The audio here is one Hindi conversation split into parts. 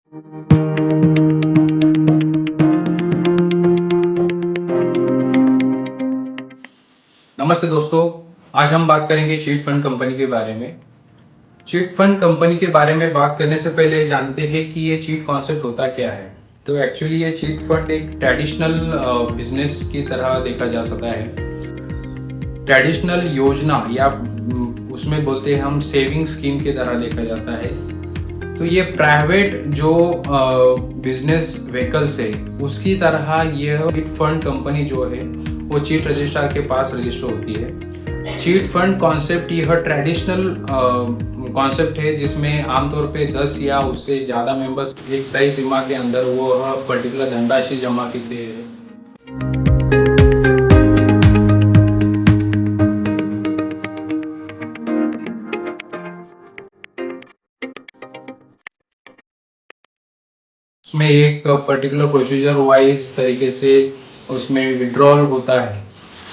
नमस्ते दोस्तों, आज हम बात करेंगे चीट फंड कंपनी के बारे में। चीट फंड कंपनी के बारे में बात करने से पहले जानते हैं कि ये चीट कॉन्सेप्ट होता क्या है। तो एक्चुअली ये चीट फंड एक ट्रेडिशनल बिजनेस की तरह देखा जा सकता है। ट्रेडिशनल योजना या उसमें बोलते हैं हम सेविंग स्कीम की तरह देखा जाता है। तो ये प्राइवेट जो बिजनेस व्हीकल्स है उसकी तरह यह चीट फंड कंपनी जो है वो चीट रजिस्ट्रार के पास रजिस्टर होती है। चीट फंड कॉन्सेप्ट यह ट्रेडिशनल कॉन्सेप्ट है जिसमें आमतौर पे 10 या उससे ज़्यादा मेंबर्स एक तय सीमा के अंदर वो पर्टिकुलर धनराशि जमा करते हैं। उसमें एक पर्टिकुलर प्रोसीजर वाइज तरीके से उसमें विड्रॉल होता है,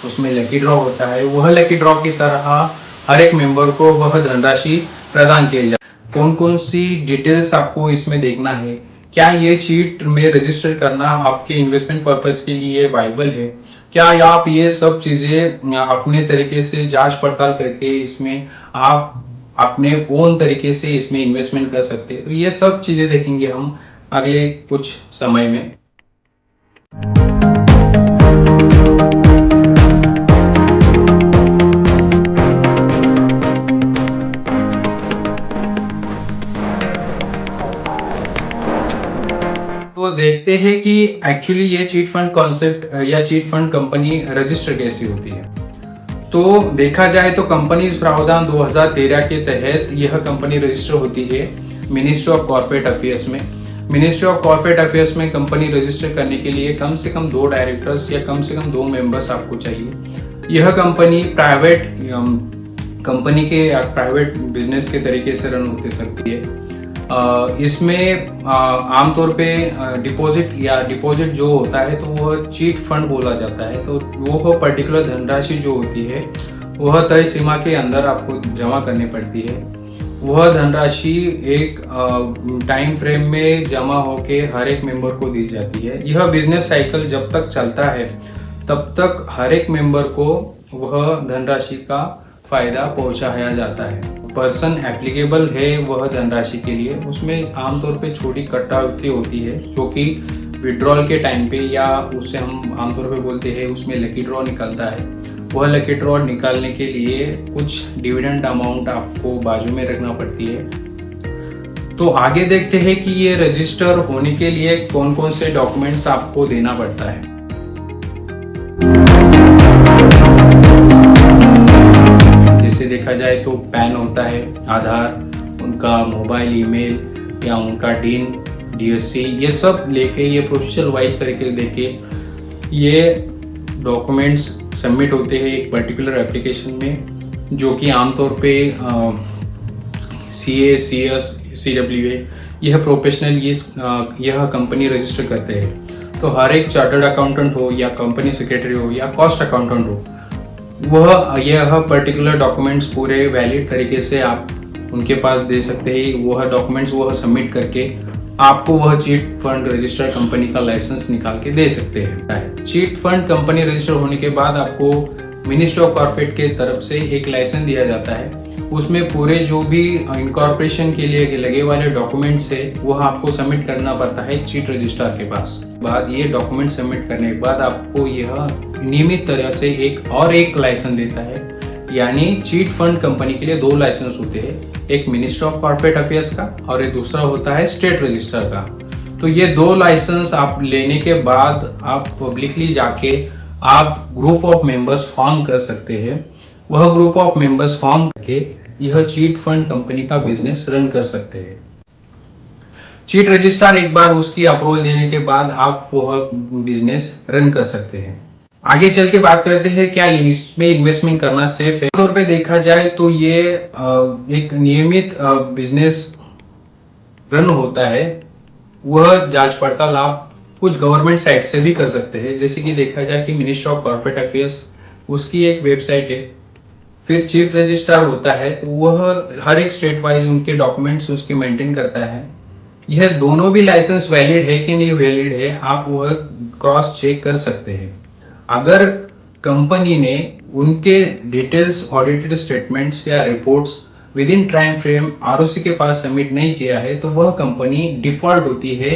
उसमें लकी ड्रॉ होता है। वह लकी ड्रॉ की तरह हर एक मेंबर को वह धनराशि प्रदान की जाए। कौन कौन सी डिटेल्स आपको इसमें देखना है, क्या ये चीट में रजिस्टर करना आपके इन्वेस्टमेंट पर्पज के लिए वाइबल है, क्या आप ये सब चीजें अपने तरीके से जांच पड़ताल करके इसमें आप अपने ओन तरीके से इसमें इन्वेस्टमेंट कर सकते हैं। तो ये सब चीजें देखेंगे हम अगले कुछ समय में। तो देखते हैं कि एक्चुअली ये चीट फंड कॉन्सेप्ट या चीट फंड कंपनी रजिस्टर कैसी होती है। तो देखा जाए तो कंपनीज प्रावधान 2013 के तहत यह कंपनी रजिस्टर होती है मिनिस्ट्री ऑफ कॉर्पोरेट अफेयर्स में। मिनिस्ट्री ऑफ कॉर्पोरेट अफेयर्स में कंपनी रजिस्टर करने के लिए कम से कम 2 डायरेक्टर्स या कम से कम 2 मेंबर्स आपको चाहिए। यह कंपनी प्राइवेट कंपनी के प्राइवेट बिजनेस के तरीके से रन होते सकती है। इसमें आमतौर पे डिपॉजिट जो होता है तो वह चीट फंड बोला जाता है। तो वो पर्टिकुलर धनराशि जो होती है वह तय सीमा के अंदर आपको जमा करनी पड़ती है। वह धनराशि एक टाइम फ्रेम में जमा होके हर एक मेंबर को दी जाती है। यह बिजनेस साइकिल जब तक चलता है तब तक हर एक मेंबर को वह धनराशि का फायदा पहुंचाया जाता है। पर्सन एप्लीकेबल है वह धनराशि के लिए, उसमें आमतौर पे छोटी कटौती होती है जो कि विड्रॉल के टाइम पे या उससे हम आमतौर पे बोलते हैं उसमें लकी ड्रॉ निकलता है। वह लकी ड्रॉ निकालने के लिए कुछ डिविडेंड अमाउंट आपको बाजू में रखना पड़ती है। तो आगे देखते हैं कि ये रजिस्टर होने के लिए कौन कौन से डॉक्यूमेंट्स आपको देना पड़ता है। जैसे देखा जाए तो पैन होता है, आधार, उनका मोबाइल, ईमेल या उनका डीन, डीएससी, ये सब लेके ये प्रोसीजर वाइज तरीके देके ये डॉक्यूमेंट्स सबमिट होते हैं एक पर्टिकुलर एप्लीकेशन में जो कि आमतौर पे CA, CS, CWA यह प्रोफेशनल यह कंपनी रजिस्टर करते हैं। तो हर एक चार्टर्ड अकाउंटेंट हो या कंपनी सेक्रेटरी हो या कॉस्ट अकाउंटेंट हो, वह यह पर्टिकुलर डॉक्यूमेंट्स पूरे वैलिड तरीके से आप उनके पास दे सकते हैं। वह डॉक्यूमेंट्स वह सबमिट करके आपको वह चीट फंड रजिस्टर कंपनी का लाइसेंस निकाल के दे सकते हैं। चीट फंड कंपनी रजिस्टर होने के बाद आपको मिनिस्ट्री ऑफ कॉर्पोरेट के तरफ से एक लाइसेंस दिया जाता है। उसमें पूरे जो भी इनकॉर्पोरेशन के लिए लगे वाले डॉक्यूमेंट्स है वह आपको सबमिट करना पड़ता है चीट रजिस्ट्रार के पास। बाद ये डॉक्यूमेंट सबमिट करने के बाद आपको यह नियमित तरह से एक लाइसेंस देता है। यानी चीट फंड कंपनी के लिए 2 लाइसेंस होते हैं, एक मिनिस्ट्री ऑफ कॉर्पोरेट अफेयर्स का और एक दूसरा होता है स्टेट रजिस्टर का। तो ये 2 लाइसेंस आप लेने के बाद आप पब्लिकली जाके आप ग्रुप ऑफ मेंबर्स फॉर्म कर सकते हैं। वह ग्रुप ऑफ मेंबर्स फॉर्म करके यह चीट फंड कंपनी का बिजनेस रन कर सकते हैं। चीट रजिस्ट्रार एक बार उसकी अप्रूवल देने के बाद आप वह बिजनेस रन कर सकते हैं। आगे चल के बात करते हैं क्या इसमें इन्वेस्टमेंट करना सेफ है। तौर पे देखा जाए तो ये एक नियमित बिजनेस रन होता है। वह जांच पड़ताल आप कुछ गवर्नमेंट साइट से भी कर सकते हैं। जैसे कि देखा जाए कि मिनिस्ट्री ऑफ कॉर्पोरेट अफेयर्स उसकी एक वेबसाइट है। फिर चीफ रजिस्ट्रार होता है तो वह हर एक स्टेट वाइज उनके डॉक्यूमेंट्स उसके मेंटेन करता है। यह दोनों भी लाइसेंस वैलिड है कि नहीं वैलिड है, आप वह क्रॉस चेक कर सकते हैं। अगर कंपनी ने उनके डिटेल्स ऑडिटेड स्टेटमेंट्स या reports with in time frame ROC के पास सबमिट नहीं किया है तो वह कंपनी डिफॉल्ट होती है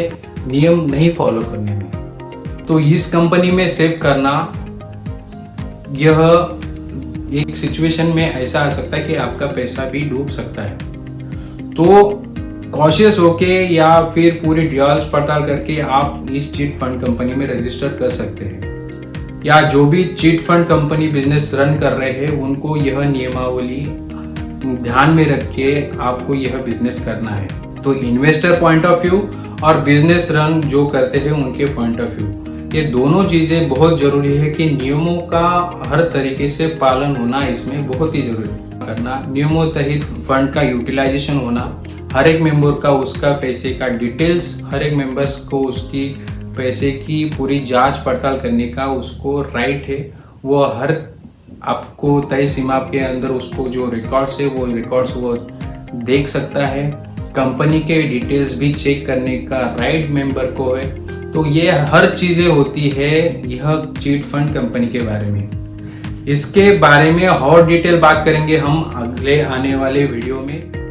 नियम नहीं फॉलो करने में। तो इस कंपनी में सेव करना, यह एक सिचुएशन में ऐसा आ सकता है कि आपका पैसा भी डूब सकता है। तो कॉशियस होके या फिर पूरी जांच पड़ताल करके आप इस चिट फंड कंपनी में रजिस्टर कर सकते हैं, या जो भी chit fund company business run कर रहे हैं उनको यह नियमावली ध्यान में रख के आपको यह बिजनेस करना है। तो इन्वेस्टर पॉइंट ऑफ व्यू और बिजनेस रन जो करते हैं उनके पॉइंट ऑफ व्यू, ये दोनों चीजें बहुत जरूरी है कि नियमों का हर तरीके से पालन होना इसमें बहुत ही जरूरी करना। नियमों तहत फंड का यूटिलाइजेशन होना, हर एक मेंबर का उसका पैसे का डिटेल्स, हर एक मेंबर्स को उसकी पैसे की पूरी जांच पड़ताल करने का उसको राइट है। वो हर आपको तय सीमा के अंदर उसको जो रिकॉर्ड्स है वो रिकॉर्ड्स वो देख सकता है। कंपनी के डिटेल्स भी चेक करने का राइट मेंबर को है। तो ये हर चीजें होती है यह चिट फंड कंपनी के बारे में। इसके बारे में और डिटेल बात करेंगे हम अगले आने वाले वीडियो में।